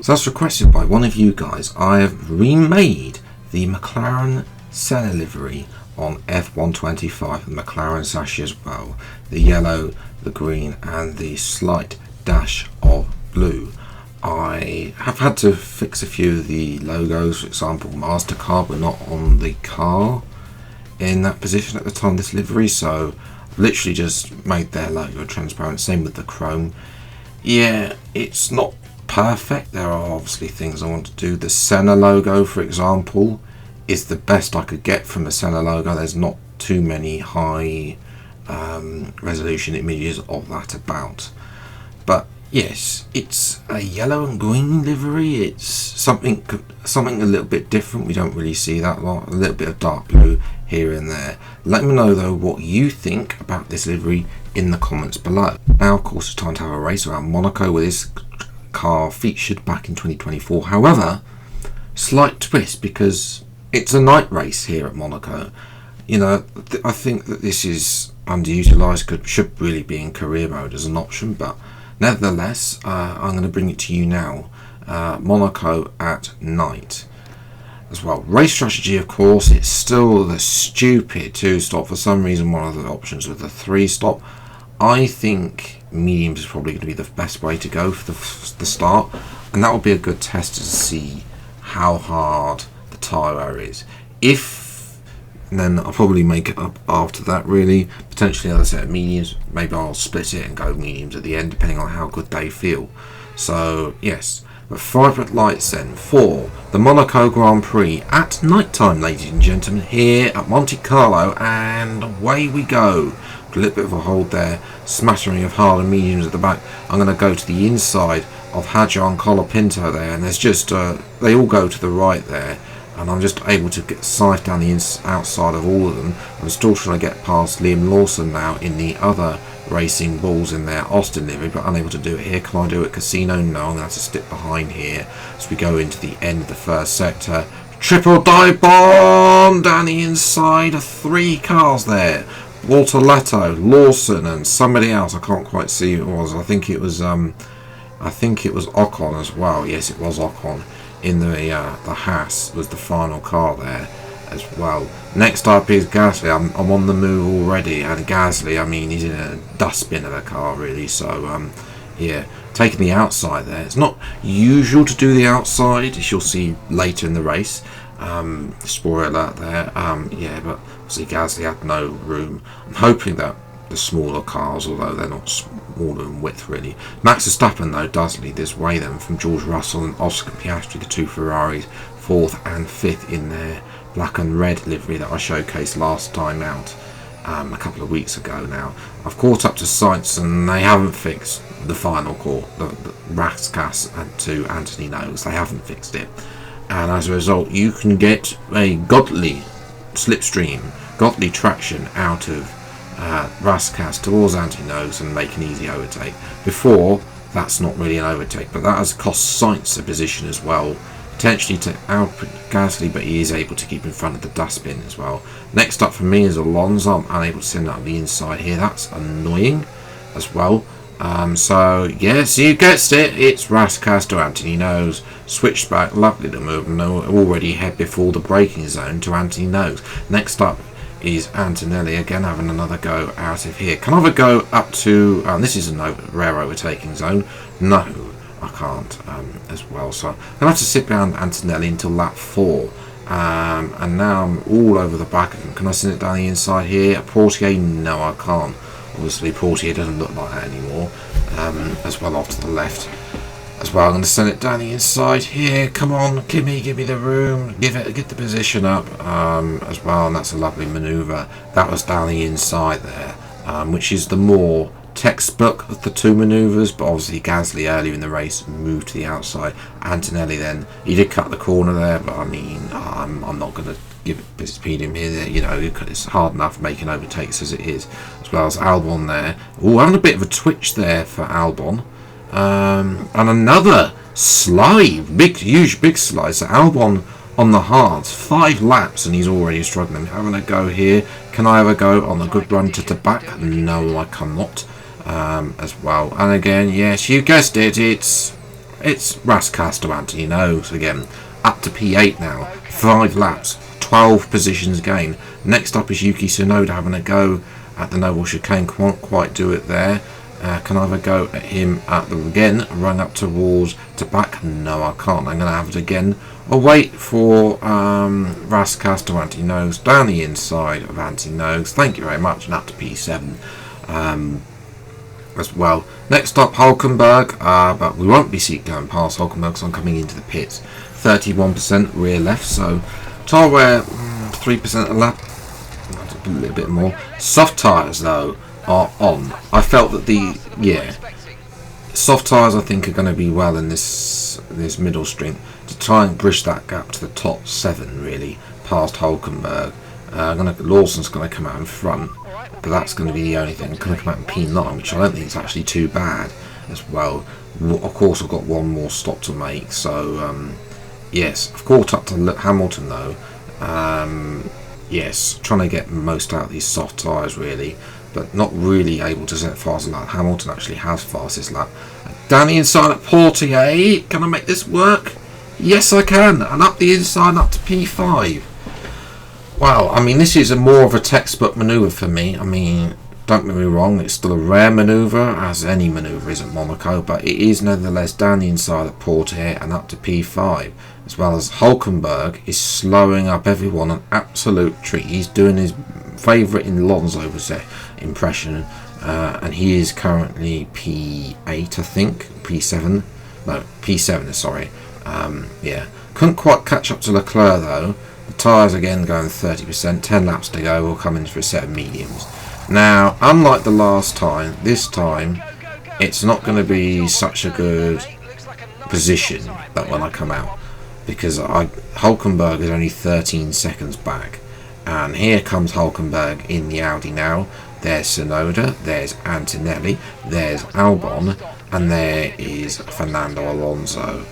So that's requested by one of you guys. I have remade the McLaren Senna livery on F125, the McLaren sash as well. The yellow, the green and the slight dash of blue. I have had to fix a few of the logos. For example, MasterCard were not on the car in that position at the time of this livery, so I've literally just made their logo transparent. Same with the chrome. Yeah, it's not perfect. There are obviously things I want to do. The Senna logo, for example, is the best I could get from the Senna logo. There's not too many high resolution images of that about. But yes, it's a yellow and green livery. It's something a little bit different. We don't really see that a lot. A little bit of dark blue here and there. Let me know though what you think about this livery in the comments below. Now of course it's time to have a race around Monaco with this car featured back in 2024. However, slight twist because it's a night race here at Monaco. You know, I think that this is underutilized, should really be in career mode as an option, but nevertheless, I'm going to bring it to you now. Monaco at night as well. Race strategy, of course, it's still the stupid 2-stop. For some reason, one of the options was the 3-stop. I think mediums is probably going to be the best way to go for the start, and that will be a good test to see how hard the tyre wear is. And then I'll probably make it up after that, really. Potentially another set of mediums. Maybe I'll split it and go mediums at the end, depending on how good they feel. So, yes. But 5 lights then for the Monaco Grand Prix at night time, ladies and gentlemen, here at Monte Carlo. And away we go. A little bit of a hold there. Smattering of hard and mediums at the back. I'm going to go to the inside of Hadjar Colapinto there. And there's just, they all go to the right there. And I'm just able to get scythe down the outside of all of them. I'm still trying to get past Liam Lawson now in the other Racing Bulls in their Austin livery, but unable to do it here. Can I do it Casino? No, I'm going to have to stick behind here as we go into the end of the first sector. Triple dive bomb down the inside of 3 cars there. Walter Leto, Lawson and somebody else. I can't quite see who it was. I think it was Ocon as well. Yes, it was Ocon. In the Haas was the final car there as well. Next up is Gasly. I'm on the move already, and Gasly, I mean, he's in a dustbin of a car really. So yeah, taking the outside there. It's not usual to do the outside, as you'll see later in the race. Spoiler alert there. Yeah, but obviously Gasly had no room. I'm hoping that the smaller cars, although they're not smaller in width really. Max Verstappen though does lead this way then from George Russell and Oscar Piastri, the 2 Ferraris, 4th and 5th in their black and red livery that I showcased last time out a couple of weeks ago now. I've caught up to Sainz and they haven't fixed the final call, the Raskas and to Anthony Knows. They haven't fixed it, and as a result you can get a godly slipstream, godly traction out of Raskas towards Anti-Nose and make an easy overtake. Before, that's not really an overtake, but that has cost Sainz a position as well, potentially to output Gasly, but he is able to keep in front of the dustbin as well. Next up for me is Alonso. I'm unable to send out the inside here. That's annoying as well. So yes, you guessed it, it's Raskas to Anthony Nose. Switched back, lovely to move, and already head before the braking zone to Anthony Nose. Next up is Antonelli again having another go out of here. Can I have a go up to this is a rare overtaking zone? No, I can't as well, so I'm gonna have to sit behind Antonelli until lap 4. And now I'm all over the back of him. Can I send it down the inside here? Portier? No, I can't. Obviously Portier doesn't look like that anymore. As well off to the left as well. I'm going to send it down the inside here. Come on, give me the room. Get the position up as well. And that's a lovely manoeuvre. That was down the inside there, which is the more textbook of the 2 manoeuvres. But obviously Gasly earlier in the race moved to the outside. Antonelli then, he did cut the corner there, but I mean, I'm not going to speed him here. You know, it's hard enough making overtakes as it is. As well as Albon there. Oh, having a bit of a twitch there for Albon. And another slide, huge slide. So Albon on the hards, 5 laps, and he's already struggling. Having a go here. Can I have a go on the good run to the back? No, I cannot. As well. And again, yes, you guessed it. It's It's Raskas to Anthony Nose again. Up to P8 now. 5 laps. 12 positions gained. Next up is Yuki Tsunoda having a go at the Noble Chicane. Can't quite do it there. Can I have a go at him at the again? Run up towards to back. No, I can't. I'm going to have it again. I'll wait for Raskas to Anthony Nose down the inside of Anthony Nose. Thank you very much. And up to P7 as well. Next up, Hulkenberg. But we won't be going past Hulkenberg because I'm coming into the pits. 31% rear left. So tyre wear 3% a lap. A little bit more. Soft tyres though are on. I felt that soft tyres I think are going to be well in this middle string to try and bridge that gap to the top 7 really past Hulkenberg. Lawson's going to come out in front, but that's going to be the only thing. Going to come out in P9, which I don't think is actually too bad as well. Of course I've got one more stop to make, so yes, I've caught up to Hamilton though. Yes, trying to get most out of these soft tyres really, but not really able to set fast lap. Hamilton actually has fastest lap. Down the inside at Portier. Can I make this work? Yes, I can. And up the inside up to P5. Well, I mean, this is more of a textbook manoeuvre for me. I mean, don't get me wrong, it's still a rare manoeuvre, as any manoeuvre is at Monaco, but it is nevertheless down the inside at Portier and up to P5. As well as Hulkenberg is slowing up everyone an absolute treat. He's doing his favourite in Alonso was their impression, and he is currently P8 I think, P7, no P7 sorry. Yeah, couldn't quite catch up to Leclerc though. The tyres again going 30%, 10 laps to go. We'll come in for a set of mediums. Now unlike the last time, this time it's not going to be such a good position that when I come out, because Hulkenberg is only 13 seconds back. And here comes Hulkenberg in the Audi now. There's Tsunoda, there's Antonelli, there's Albon, and there is Fernando Alonso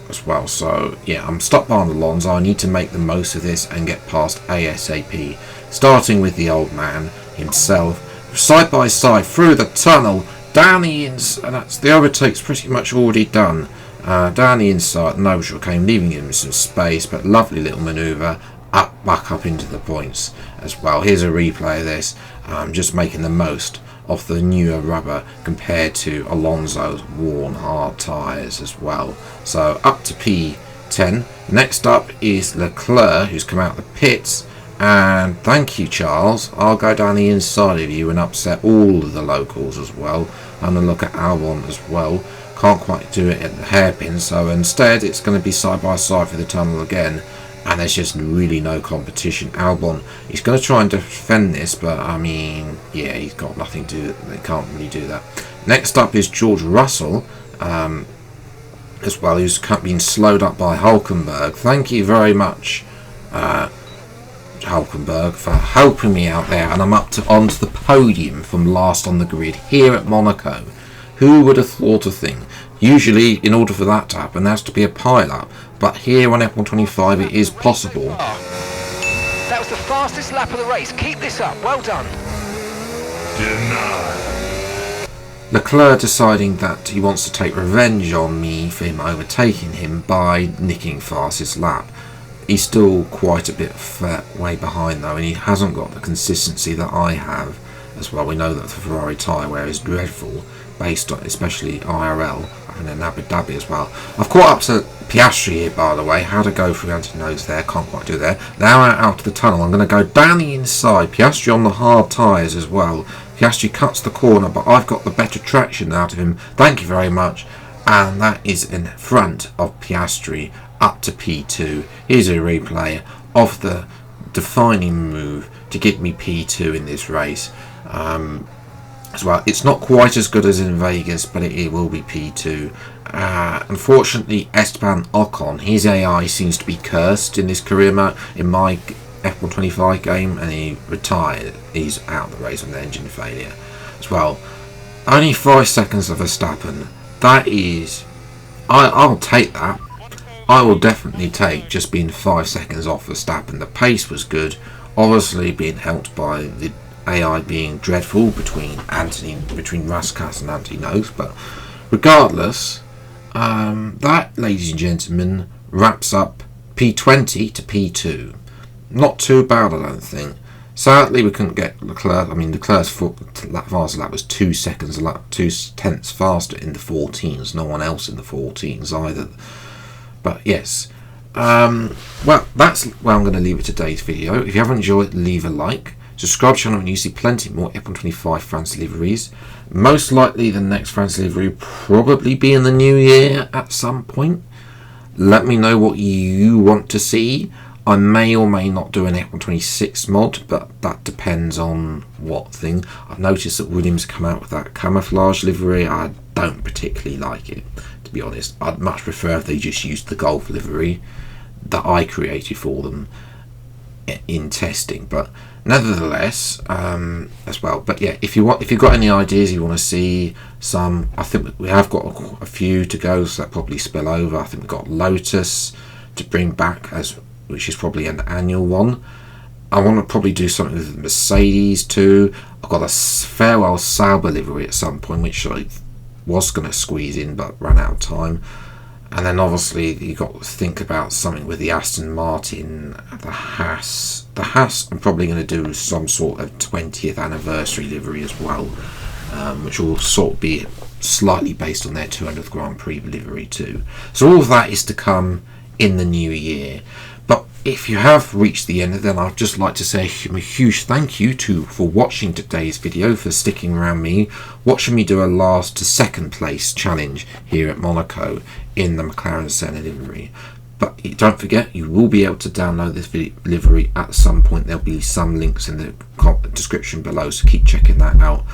as well. So yeah, I'm stuck behind Alonso. I need to make the most of this and get past ASAP. Starting with the old man himself, side by side through the tunnel, down the ins, and that's the overtake's pretty much already done. Down the inside, no chicane, leaving him some space, but lovely little manoeuvre. Back up into the points as well. Here's a replay of this. Just making the most of the newer rubber compared to Alonso's worn hard tyres as well. So up to P10. Next up is Leclerc, who's come out the pits. And thank you, Charles. I'll go down the inside of you and upset all of the locals as well. And a look at Albon as well. Can't quite do it at the hairpin, so instead it's going to be side by side for the tunnel again. And there's just really no competition. Albon, he's going to try and defend this, but I mean, yeah, he's got nothing to do. They can't really do that. Next up is George Russell, as well, who's been slowed up by Hulkenberg. Thank you very much, Hulkenberg, for helping me out there. And I'm onto the podium from last on the grid here at Monaco. Who would have thought a thing? Usually, in order for that to happen, there has to be a pile-up. But here on F125, it is possible. That was the fastest lap of the race. Keep this up. Well done. Denied. Leclerc deciding that he wants to take revenge on me for him overtaking him by nicking fastest lap. He's still quite a bit way behind though, and he hasn't got the consistency that I have as well. We know that the Ferrari tyre wear is dreadful, based on especially IRL and in Abu Dhabi as well. I've caught up to Piastri here, by the way. How to go through anti-nose there, can't quite do there. Now out to the tunnel, I'm going to go down the inside. Piastri on the hard tyres as well. Piastri cuts the corner, but I've got the better traction out of him. Thank you very much. And that is in front of Piastri up to P2. Here's a replay of the defining move to get me P2 in this race. As well, it's not quite as good as in Vegas, but it will be P2. Unfortunately, Esteban Ocon, his AI seems to be cursed in this career mode in my F125 game, and he retired. He's out of the race with an engine failure as well. Only 5 seconds of Verstappen. That is, I'll take that. I will definitely take just being 5 seconds off Verstappen. The pace was good, obviously being helped by the AI being dreadful between Raskas and Anthony Nose, but regardless, that, ladies and gentlemen, wraps up P20 to P2. Not too bad, I don't think. Sadly, we couldn't get Leclerc. I mean, Leclerc's faster lap was 2 seconds, 2/10 faster in the 14s. No one else in the 14s either. But yes, well, that's where I'm going to leave it today's video. If you haven't enjoyed, leave a like. Subscribe to the channel and you see plenty more F125 France liveries. Most likely the next France livery will probably be in the new year at some point. Let me know what you want to see. I may or may not do an F126 mod, but that depends on what thing. I've noticed that Williams come out with that camouflage livery. I don't particularly like it, to be honest. I'd much prefer if they just used the Golf livery that I created for them in testing, but nevertheless, as well. But yeah, if you've got any ideas you want to see, I think we have got a few to go, so that probably spill over. I think we've got Lotus to bring back, which is probably an annual one. I want to probably do something with Mercedes too. I've got a farewell Sauber livery at some point, which I was going to squeeze in but ran out of time. And then obviously you got to think about something with the Aston Martin, the Haas. The Haas, I'm probably going to do some sort of 20th anniversary livery as well, which will sort of be slightly based on their 200th Grand Prix livery too. So all of that is to come in the new year. But if you have reached the end, then I'd just like to say a huge thank you for watching today's video, for sticking around me, watching me do a last to second place challenge here at Monaco in the McLaren Senna livery. But don't forget, you will be able to download this livery at some point. There'll be some links in the description below, so keep checking that out.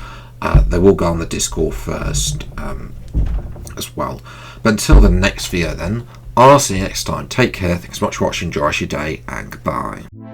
They will go on the Discord first as well. But until the next video then, I'll see you next time. Take care, thanks so much for watching, enjoy your day, and goodbye.